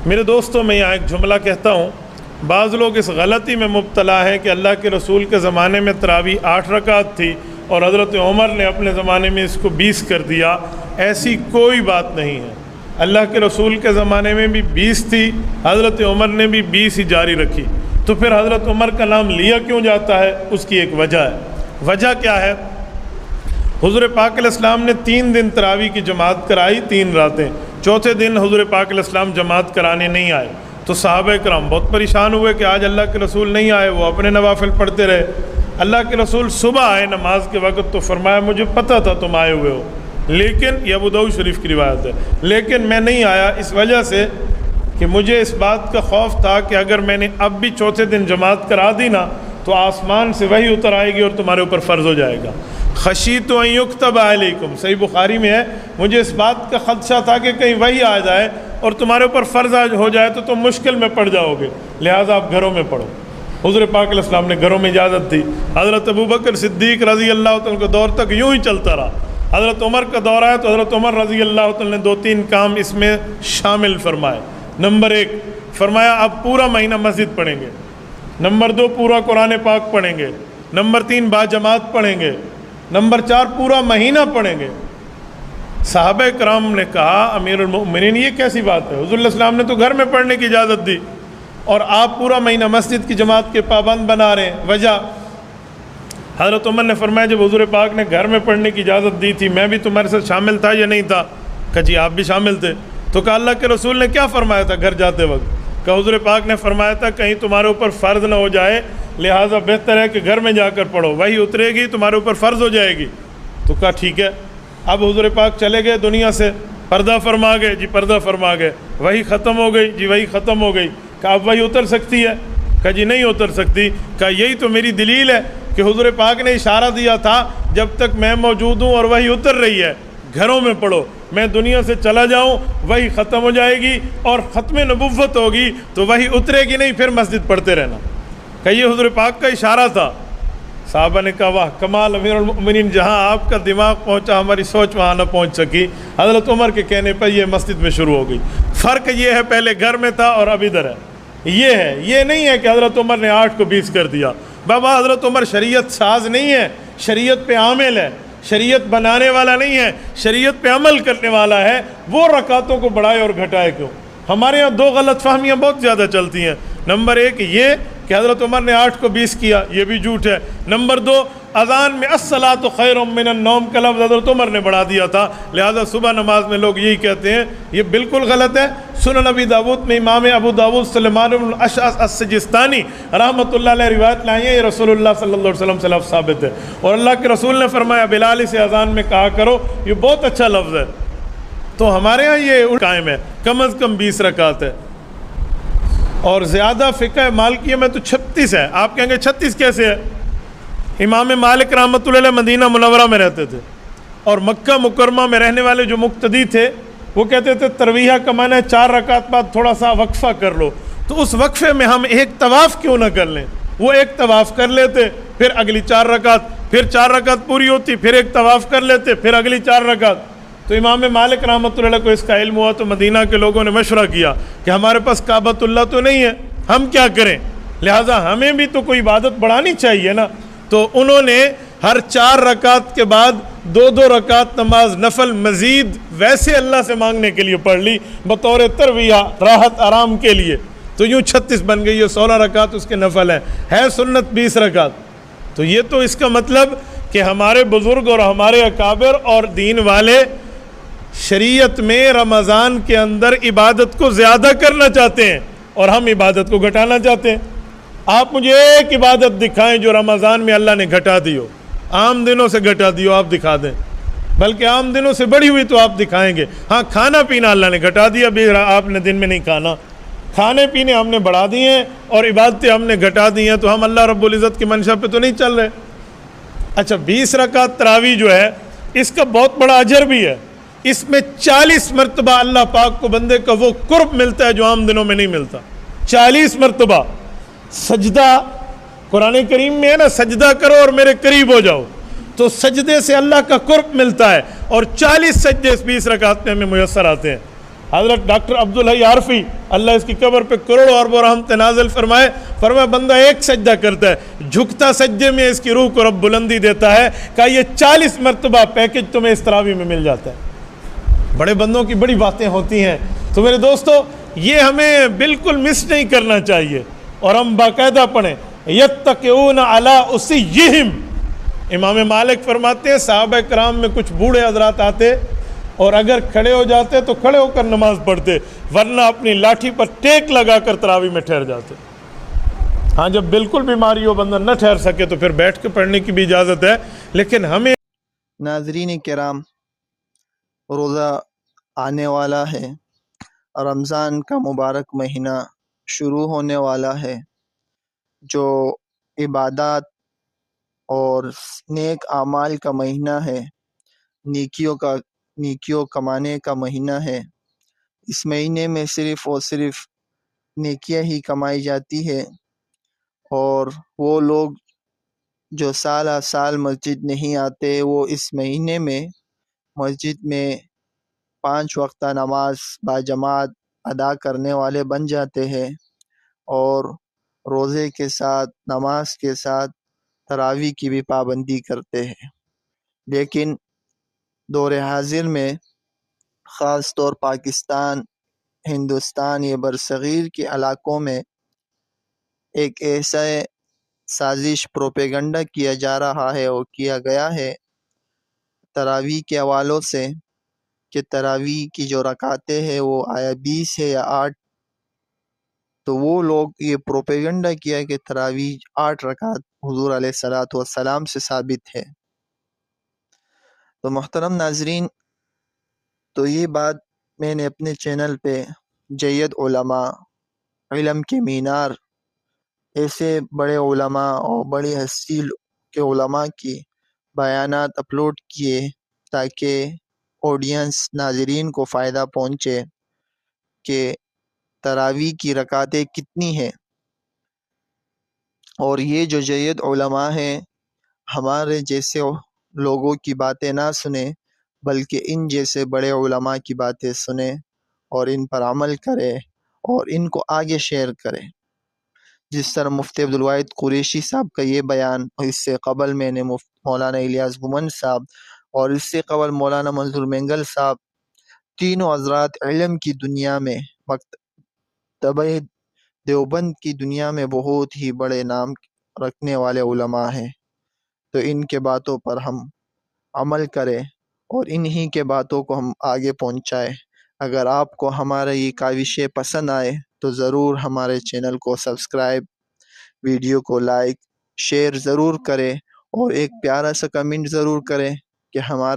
میرے دوستوں، میں یہاں ایک جملہ کہتا ہوں، بعض لوگ اس غلطی میں مبتلا ہے کہ اللہ کے رسول کے زمانے میں تراویح 8 رکعت تھی اور حضرت عمر نے اپنے زمانے میں اس کو 20 کر دیا۔ ایسی کوئی بات نہیں ہے۔ اللہ کے رسول کے زمانے میں بھی 20 تھی، حضرت عمر نے بھی 20 ہی جاری رکھی۔ تو پھر حضرت عمر کا نام لیا کیوں جاتا ہے؟ اس کی ایک وجہ ہے۔ وجہ کیا ہے؟ حضور پاک علیہ السلام نے 3 دن تراویح کی جماعت کرائی، 3 راتیں۔ چوتھے دن حضور پاک علیہ السلام جماعت کرانے نہیں آئے تو صحابہ کرام بہت پریشان ہوئے کہ آج اللہ کے رسول نہیں آئے، وہ اپنے نوافل پڑھتے رہے۔ اللہ کے رسول صبح آئے نماز کے وقت تو فرمایا مجھے پتہ تھا تم آئے ہوئے ہو، لیکن یہ ابو داؤد شریف کی روایت ہے، لیکن میں نہیں آیا اس وجہ سے کہ مجھے اس بات کا خوف تھا کہ اگر میں نے اب بھی چوتھے دن جماعت کرا دی نا تو آسمان سے وحی اتر آئے گی اور تمہارے اوپر فرض ہو جائے گا۔ خشیت ان یکتب علیکم، صحیح بخاری میں ہے، مجھے اس بات کا خدشہ تھا کہ کہیں وحی آ جائے اور تمہارے اوپر فرض ہو جائے تو تم مشکل میں پڑ جاؤ گے، لہٰذا آپ گھروں میں پڑھو۔ حضور پاک علیہ السلام نے گھروں میں اجازت دی۔ حضرت ابوبکر صدیق رضی اللہ تعالیٰ کا دور تک یوں ہی چلتا رہا۔ حضرت عمر کا دور آیا تو حضرت عمر رضی اللہ تعالیٰ نے 2-3 کام اس میں شامل فرمائے۔ نمبر 1 فرمایا اب پورا مہینہ مسجد پڑھیں گے۔ نمبر 2 پورا قرآن پاک پڑھیں گے۔ نمبر 3 باجماعت پڑھیں گے۔ نمبر 4 پورا مہینہ پڑھیں گے۔ صحابہ کرام نے کہا امیر المؤمنین یہ کیسی بات ہے؟ حضور علیہ السلام نے تو گھر میں پڑھنے کی اجازت دی اور آپ پورا مہینہ مسجد کی جماعت کے پابند بنا رہے ہیں، وجہ؟ حضرت عمر نے فرمایا جب حضور پاک نے گھر میں پڑھنے کی اجازت دی تھی میں بھی تمہارے ساتھ شامل تھا یا نہیں تھا؟ کہ جی آپ بھی شامل تھے۔ تو کہا اللہ کے رسول نے کیا فرمایا تھا گھر جاتے وقت؟ کہ حضور پاک نے فرمایا تھا کہیں تمہارے اوپر فرض نہ ہو جائے، لہٰذا بہتر ہے کہ گھر میں جا کر پڑھو، وہی اترے گی تمہارے اوپر فرض ہو جائے گی۔ تو کہا ٹھیک ہے۔ اب حضور پاک چلے گئے دنیا سے، پردہ فرما گئے، جی پردہ فرما گئے، وہی ختم ہو گئی، جی وہی ختم ہو گئی۔ کہ اب وہی اتر سکتی ہے؟ کہ جی نہیں اتر سکتی۔ کہ یہی تو میری دلیل ہے کہ حضور پاک نے اشارہ دیا تھا جب تک میں موجود ہوں اور وہی اتر رہی ہے گھروں میں پڑھو، میں دنیا سے چلا جاؤں وہی ختم ہو جائے گی اور ختم نبوت ہوگی تو وہی اترے گی نہیں، پھر مسجد پڑھتے رہنا۔ کہ یہ حضور پاک کا اشارہ تھا۔ صحابہ نے کہا واہ کمال امیر المؤمنین، جہاں آپ کا دماغ پہنچا ہماری سوچ وہاں نہ پہنچ سکی۔ حضرت عمر کے کہنے پر یہ مسجد میں شروع ہو گئی۔ فرق یہ ہے پہلے گھر میں تھا اور اب ادھر ہے، یہ ہے، یہ نہیں ہے کہ حضرت عمر نے 8 کو 20 کر دیا۔ بابا حضرت عمر شریعت ساز نہیں ہے، شریعت پہ عامل ہے، شریعت بنانے والا نہیں ہے، شریعت پہ عمل کرنے والا ہے۔ وہ رکعتوں کو بڑھائے اور گھٹائے کیوں؟ ہمارے یہاں 2 غلط فہمیاں بہت زیادہ چلتی ہیں۔ نمبر 1 یہ کہ حضرت عمر نے 8 کو 20 کیا، یہ بھی جھوٹ ہے۔ نمبر 2 اذان میں الصلاۃ خیر من النوم کا لفظ حضرت عمر نے بڑھا دیا تھا، لہذا صبح نماز میں لوگ یہی کہتے ہیں، یہ بالکل غلط ہے۔ سنن ابی داود میں امام ابو داود سلیمان بن الاشعث السجستانی رحمۃ اللہ علیہ روایت لائے ہیں، یہ رسول اللہ صلی اللہ علیہ وسلم سے لفظ ثابت ہے، اور اللہ کے رسول نے فرمایا بلال سے اذان میں کہا کرو، یہ بہت اچھا لفظ ہے۔ تو ہمارے ہاں یہ قائم ہے، کم از کم 20 رکعت ہے، اور زیادہ فقہ مالکیہ میں تو 36 ہے۔ آپ کہیں گے 36 کیسے ہے؟ امام مالک رحمۃ اللہ علیہ مدینہ منورہ میں رہتے تھے اور مکہ مکرمہ میں رہنے والے جو مقتدی تھے وہ کہتے تھے ترویہ کا معنی ہے 4 رکعت بعد تھوڑا سا وقفہ کر لو، تو اس وقفے میں ہم ایک طواف کیوں نہ کر لیں؟ وہ ایک طواف کر لیتے، پھر اگلی 4 رکعت، پھر 4 رکعت پوری ہوتی، پھر ایک طواف کر لیتے، پھر اگلی 4 رکعت۔ تو امام مالک رحمۃ اللہ علیہ کو اس کا علم ہوا تو مدینہ کے لوگوں نے مشورہ کیا کہ ہمارے پاس کعبۃ اللہ تو نہیں ہے، ہم کیا کریں؟ لہٰذا ہمیں بھی تو کوئی عبادت بڑھانی چاہیے نا۔ تو انہوں نے ہر 4 رکعت کے بعد 2 رکعت نماز نفل مزید ویسے اللہ سے مانگنے کے لیے پڑھ لی بطور ترویہ، راحت آرام کے لیے، تو یوں 36 بن گئی ہے، 16 رکعت اس کے نفل ہیں، ہے سنت 20 رکعت۔ تو یہ تو اس کا مطلب کہ ہمارے بزرگ اور ہمارے اکابر اور دین والے شریعت میں رمضان کے اندر عبادت کو زیادہ کرنا چاہتے ہیں اور ہم عبادت کو گھٹانا چاہتے ہیں۔ آپ مجھے ایک عبادت دکھائیں جو رمضان میں اللہ نے گھٹا دی ہو، عام دنوں سے گھٹا دی ہو، آپ دکھا دیں، بلکہ عام دنوں سے بڑی ہوئی تو آپ دکھائیں گے۔ ہاں کھانا پینا اللہ نے گھٹا دیا، بھی آپ نے دن میں نہیں کھانا، کھانے پینے ہم نے بڑھا دیے ہیں اور عبادتیں ہم نے گھٹا دی ہیں، تو ہم اللہ رب العزت کی منشا پہ تو نہیں چل رہے۔ اچھا 20 رکعت تراویح جو ہے اس کا بہت بڑا اجر بھی ہے، اس میں 40 مرتبہ اللہ پاک کو بندے کا وہ قرب ملتا ہے جو عام دنوں میں نہیں ملتا۔ 40 مرتبہ سجدہ، قرآن کریم میں ہے نا سجدہ کرو اور میرے قریب ہو جاؤ، تو سجدے سے اللہ کا قرب ملتا ہے، اور 40 سجدے اس 20 رکعت میں ہمیں میسر آتے ہیں۔ حضرت ڈاکٹر عبدالحی عارفی اللہ اس کی قبر پہ کروڑوں اربوں رحمت نازل فرمائے، فرمایا بندہ ایک سجدہ کرتا ہے، جھکتا سجدے میں اس کی روح کو رب بلندی دیتا ہے، کہا یہ 40 مرتبہ پیکج تمہیں اس تراویح میں مل جاتا ہے۔ بڑے بندوں کی بڑی باتیں ہوتی ہیں، تو میرے دوستو یہ ہمیں بالکل مس نہیں کرنا چاہیے، اور ہم باقاعدہ پڑھیں یتقون علی اسیہم۔ امام مالک فرماتے ہیں صحابہ کرام میں کچھ بوڑھے حضرات آتے اور اگر کھڑے ہو جاتے تو کھڑے ہو کر نماز پڑھتے، ورنہ اپنی لاٹھی پر ٹیک لگا کر تراویح میں ٹھہر جاتے۔ ہاں جب بالکل بیماری ہو بندہ نہ ٹھہر سکے تو پھر بیٹھ کے پڑھنے کی بھی اجازت ہے، لیکن ہمیں ناظرین کرام، روزہ آنے والا ہے، رمضان کا مبارک مہینہ شروع ہونے والا ہے، جو عبادات اور نیک اعمال کا مہینہ ہے، نیکیوں کمانے کا مہینہ ہے۔ اس مہینے میں صرف اور صرف نیکیاں ہی کمائی جاتی ہے، اور وہ لوگ جو سالہ سال مسجد نہیں آتے وہ اس مہینے میں مسجد میں 5 وقتہ نماز باجماعت ادا کرنے والے بن جاتے ہیں، اور روزے کے ساتھ نماز کے ساتھ تراویح کی بھی پابندی کرتے ہیں۔ لیکن دور حاضر میں خاص طور پاکستان، ہندوستان، یہ برصغیر کے علاقوں میں ایک ایسا سازش پروپیگنڈا کیا جا رہا ہے اور کیا گیا ہے تراویح کے حوالوں سے کہ تراویح کی جو رکعتیں ہیں وہ آیا 20 ہے یا 8، تو وہ لوگ یہ پروپیگنڈا کیا کہ تراویح 8 رکعت حضور علیہ الصلوۃ والسلام سے ثابت ہے۔ تو محترم ناظرین، تو یہ بات میں نے اپنے چینل پہ جید علماء، علم کے مینار، ایسے بڑے علماء اور بڑی ہستی کے علماء کی بیانات اپلوڈ کیے تاکہ آڈینس ناظرین کو فائدہ پہنچے کہ تراویح کی رکعتیں کتنی ہیں۔ اور یہ جو جید علماء ہیں ہمارے جیسے لوگوں کی باتیں نہ سنیں، بلکہ ان جیسے بڑے علماء کی باتیں سنیں اور ان پر عمل کرے اور ان کو آگے شیئر کرے۔ جس طرح مفتی عبدالواحد قریشی صاحب کا یہ بیان، اور اس سے قبل میں نے مولانا الیاس گمن صاحب، اور اس سے قبل مولانا منظور مینگل صاحب، تینوں حضرات علم کی دنیا میں، مکتبہ دیوبند کی دنیا میں بہت ہی بڑے نام رکھنے والے علماء ہیں۔ تو ان کے باتوں پر ہم عمل کریں اور انہی کے باتوں کو ہم آگے پہنچائیں۔ اگر آپ کو ہمارا یہ کاوشیں پسند آئے تو ضرور ہمارے چینل کو سبسکرائب، ویڈیو کو لائک، شیئر ضرور کریں، اور ایک پیارا سا کمنٹ ضرور کریں کہ ہمارا